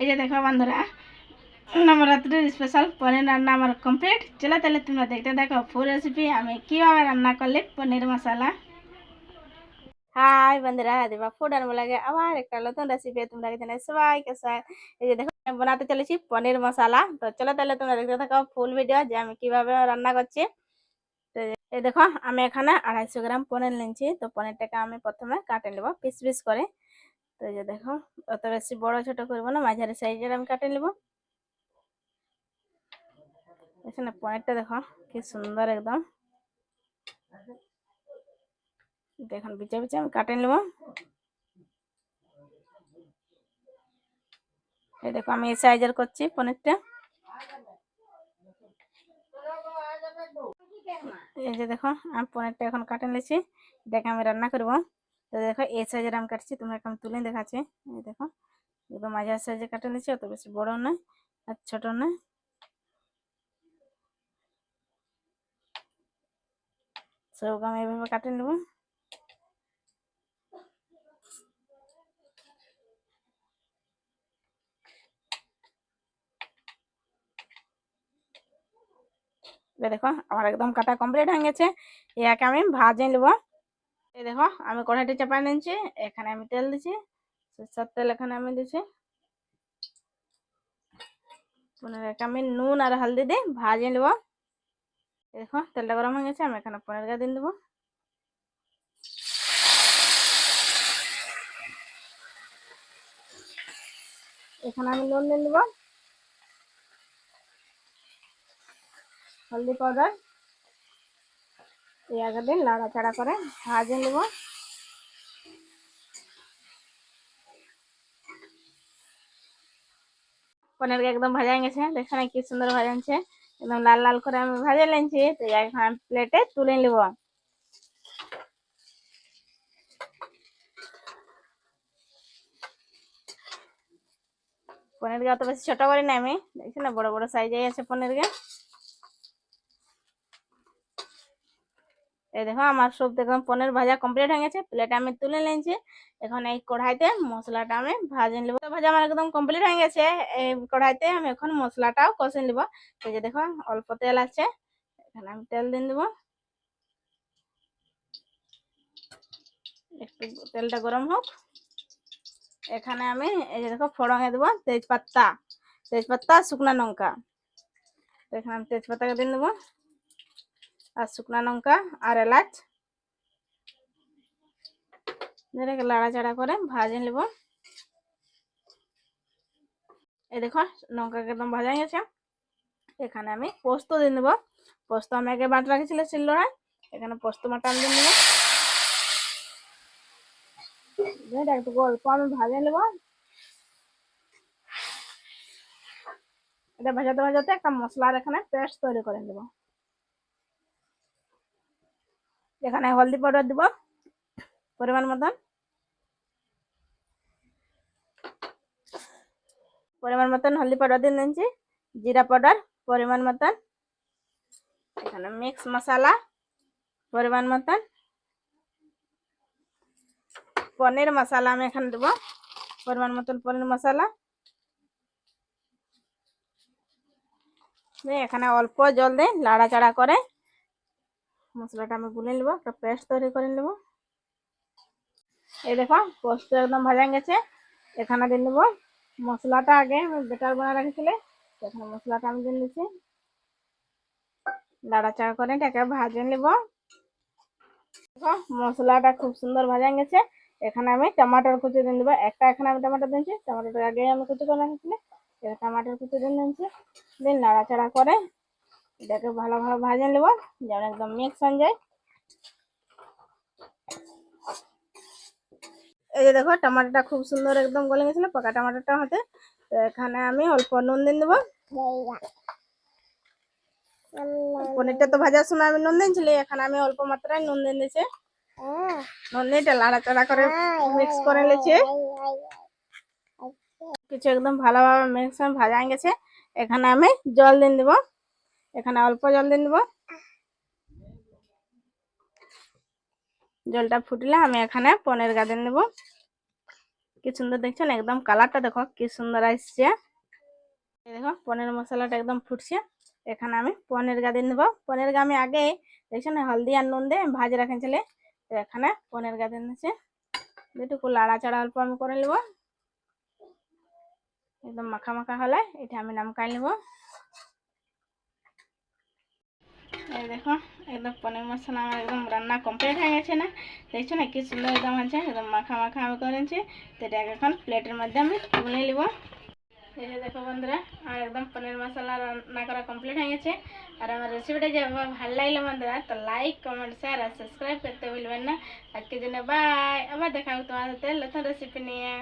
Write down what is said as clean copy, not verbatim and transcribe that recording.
এই যে দেখো বন্ধুরা, নবরাত্রির স্পেশাল পনির রান্না আমার কমপ্লিট। চলো তাহলে তোমরা দেখতে দেখো ফুল রেসিপি আমি কীভাবে রান্না করলে পনির মশলা। হাই বন্ধুরা, দেবা ফুড আর লাগে আবার একটা নতুন রেসিপি তোমরা জানাই সবাইকে স্যার। এই যে দেখো আমি বানাতে চলেছি পনির মশলা। তো চলো তাহলে তোমরা দেখতে থাকো ফুল ভিডিও যে আমি কিভাবে রান্না করছি। তো এই দেখো আমি এখানে 250 গ্রাম পনির নিয়েছি। তো পনিরটাকে আমি প্রথমে কাটে নেবো পিস পিস করে। তো এই যে দেখো অত বেশি বড় ছোট করবো না, মাঝারি সাইজের আমি কাটে নেবো। এখানে পনিরটা দেখো কি সুন্দর একদম। দেখুন বিচে বিচে আমি কাটে নেব। এই দেখো আমি এই সাইজের করছি পনিরটা। এই যে দেখো আমি পনিরটা এখন কাটে নিয়েছি, দেখে আমি রান্না করব। তো দেখো এই সাইজের আমি কাটছি, তোমরা এখন তুলে দেখাচ্ছি। এই দেখো একদম মাঝারি সাইজে কাটে নিয়েছি, অত বেশি বড় নয় আর ছোট নয়। সবকে আমি এইভাবে কাটে নেব। দেখো আমার একদম কাটা কমপ্লিট হয়ে গেছে। ইয়াকে আমি ভাজে নেব। এই দেখো আমি কড়াইটা চাপাই নিয়েছি, এখানে আমি তেল দিচ্ছি। সরষের তেল এখানে আমি দিচ্ছি। পনিরকে আমি নুন আর হলদি দিয়ে ভাজে নেব। দেখো তেলটা গরম হয়ে গেছে, আমি এখানে পনিরটা দিয়ে দেবো। এখানে আমি নুন দিয়ে দেবো, হলদি পাউডার। এই আগে দিন নাড়াচাড়া করে ভাজে নেব। পনিরকে একদম ভাজা গেছে, দেখেন কি সুন্দর ভাজাচ্ছে, একদম লাল লাল করে আমি ভাজে নিয়েছি। তো এখন আমি প্লেটে তুলে নেব। পনিরকে অত বেশি ছোট করি না আমি, দেখছি না বড় বড় সাইজে আছে পনিরকে। এই দেখো আমার সব দেখুন পনির ভাজা কমপ্লিট হয়ে গেছে, প্লেটে আমি তুলে নিয়েছি। এখন এই কড়াইতে মশলাটা আমি ভাজে নেব। ভাজা আমার একদম কমপ্লিট হয়ে গেছে। এই কড়াইতে আমি এখন মশলাটাও কষে নেব। এই যে দেখো অল্প তেল আছে, এখানে আমি তেল দিয়ে দেবো। একটু তেলটা গরম হোক। এখানে আমি এই যে দেখো ফোড়নে দেবো তেজপাতা, তেজপাতা শুকনো লঙ্কা। তো এখানে আমি তেজপাতাকে দিয়ে দেবো, আর শুকনো লঙ্কা আর এলাচ। লাড়াচাড়া করে ভাজে নেব। এই দেখো লঙ্কাকে একদম ভাজা গেছে, এখানে আমি পোস্ত দিয়ে দেবো। পোস্ত আমি আগে বাটা রাখেছিল শিলনোড়ায়, এখানে পোস্ত বাটা দিয়ে নেবো। একটু অল্প আমি ভাজে নেবো। এটা ভাজাতে ভাজাতে একটা মশলার এখানে পেস্ট তৈরি করে নেব। এখানে হলদি পাউডার দিব পরিমাণ মতন, হলদি পাউডার দিয়ে নিয়েছি। জিরা পাউডার পরিমাণ মতন, এখানে মিক্স মশলা পরিমাণ মতন, পনির মশলা আমি এখানে দেবো পরিমাণ মতন পনির মশলা। এখানে অল্প জল দিয়ে লাড়াচাড়া করে মশলাটা আমি গুলে নেবো, একটা পেস্ট তৈরি করে নেব। এই দেখো পোস্ত একদম ভাজা গেছে, এখানে দিয়ে নেবো মশলাটা। আগে আমি বেটার বানা রেখেছিলে, এখানে মশলাটা আমি দিয়ে নিচ্ছি। লাড়াচাড়া করে এটাকে ভাজে নেব। দেখো মশলাটা খুব সুন্দর ভাজা গেছে, এখানে আমি টমাটোর কুচি দিয়ে দেবো। একটা এখানে আমি টমাটো দিয়েছি, টমাটোটা আগে আমি কুচি করে রেখেছিলাম। টমাটোর কুচি দিয়ে নিয়েছি, দিয়ে নাড়াচাড়া করে এটাকে ভালোভাবে ভাজে নেব যেন একদম মিক্স হয়ে যায়। এই যে দেখো টমাটোটা খুব সুন্দর একদম গলে গেছিল পাকা টমাটোটা হতে। তো এখানে আমি অল্প নুন দিয়ে দেবো। পনিরটা তো ভাজার সময় আমি নুন দিয়েছিলি, এখানে আমি অল্প মাত্রায় নুন দিয়ে দিয়েছি। নুন দিয়ে লাড়াচাড়া করে মিক্স করে নিয়েছি। কিছু একদম ভালোভাবে মিক্স ভাজা গেছে, এখানে আমি জল দিয়ে দেবো। এখানে অল্প জল দিয়ে দেবো। জলটা ফুটলে আমি এখানে পনির গাজর নেব। কি সুন্দর দেখছেন, একদম কালারটা দেখো কি সুন্দর আসছে। এই দেখো পনির মশলাটা একদম ফুটছে। এখানে আমি পনির গা দিয়ে নেবো। পনির গা আমি আগে দেখছেন হলদি আর নুন দিয়ে ভাজি রাখেছিলে, তো এখানে পনির গা দিয়ে নিচ্ছে। যেটুকু লাড়াচাড়া অল্প আমি করে নেবো, একদম মাখা মাখা হলে এটা আমি নামকাই নেবো। এই দেখো একদম পনির মশলা আমার একদম রান্না কমপ্লিট হয়ে গেছে না, দেখছো না কি সুন্দর একদম আছে, একদম মাখা মাখা আমি করেছি। তো এটাকে এখন প্লেটের মধ্যে আমি তুলে নিব। এই যে দেখো বন্ধুরা, আমার একদম পনির মশলা রান্না করা কমপ্লিট হয়ে গেছে। আর আমার রেসিপিটা যে ভালো লাগলো বন্ধুরা, তো লাইক কমেন্ট শেয়ার আর সাবস্ক্রাইব করতে ভুলবেন না। আজকের জন্য বাই, আবার দেখা হবে তোমার সাথে নতুন রেসিপি নিয়ে।